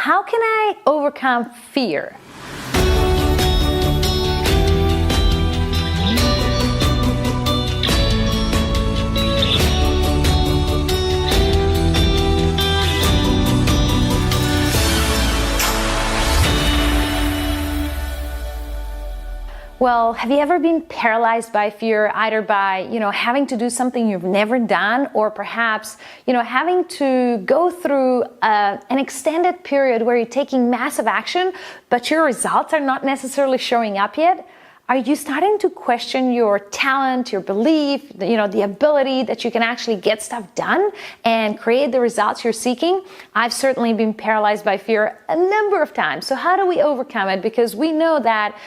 how can I overcome fear? Well, have you ever been paralyzed by fear, either by, having to do something you've never done, or perhaps, having to go through an extended period where you're taking massive action, but your results are not necessarily showing up yet? Are you starting to question your talent, your belief, the ability that you can actually get stuff done and create the results you're seeking? I've certainly been paralyzed by fear a number of times. So how do we overcome it? Because we know that,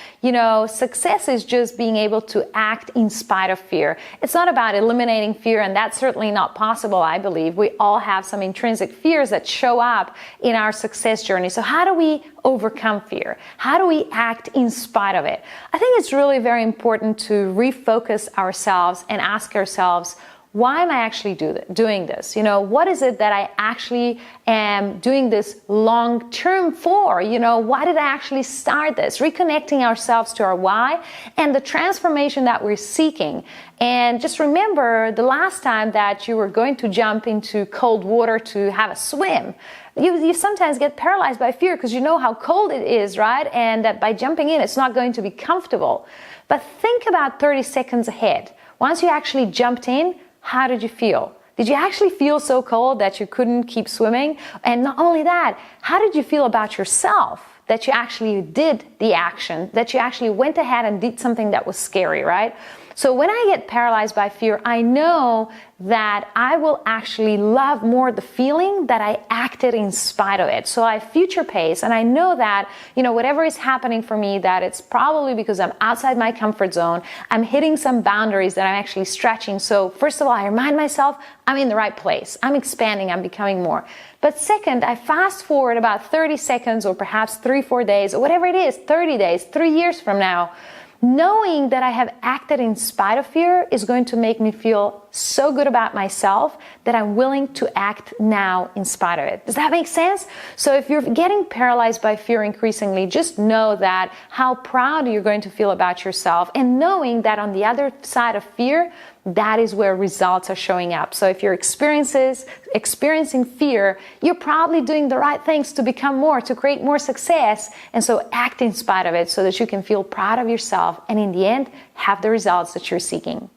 success is just being able to act in spite of fear. It's not about eliminating fear, and that's certainly not possible, I believe. We all have some intrinsic fears that show up in our success journey. So how do we overcome fear? How do we act in spite of it? I think it's really very important to refocus ourselves and ask ourselves, why am I actually doing this? What is it that I actually am doing this long term for? Why did I actually start this? Reconnecting ourselves to our why and the transformation that we're seeking. And just remember the last time that you were going to jump into cold water to have a swim. You sometimes get paralyzed by fear because you know how cold it is, right? And that by jumping in, it's not going to be comfortable. But think about 30 seconds ahead. Once you actually jumped in, how did you feel? Did you actually feel so cold that you couldn't keep swimming? And not only that, how did you feel about yourself? That you actually did the action, that you actually went ahead and did something that was scary, right? So when I get paralyzed by fear, I know that I will actually love more the feeling that I acted in spite of it. So I future pace, and I know that, whatever is happening for me, that it's probably because I'm outside my comfort zone. I'm hitting some boundaries that I'm actually stretching. So first of all, I remind myself I'm in the right place. I'm expanding, I'm becoming more. But second, I fast forward about 30 seconds or perhaps 3-4 days or whatever it is, 30 days, 3 years from now. Knowing that I have acted in spite of fear is going to make me feel so good about myself that I'm willing to act now in spite of it. Does that make sense? So if you're getting paralyzed by fear increasingly, just know that how proud you're going to feel about yourself, and knowing that on the other side of fear, that is where results are showing up. So if you're experiencing fear, you're probably doing the right things to become more, to create more success. And so act in spite of it so that you can feel proud of yourself and in the end, have the results that you're seeking.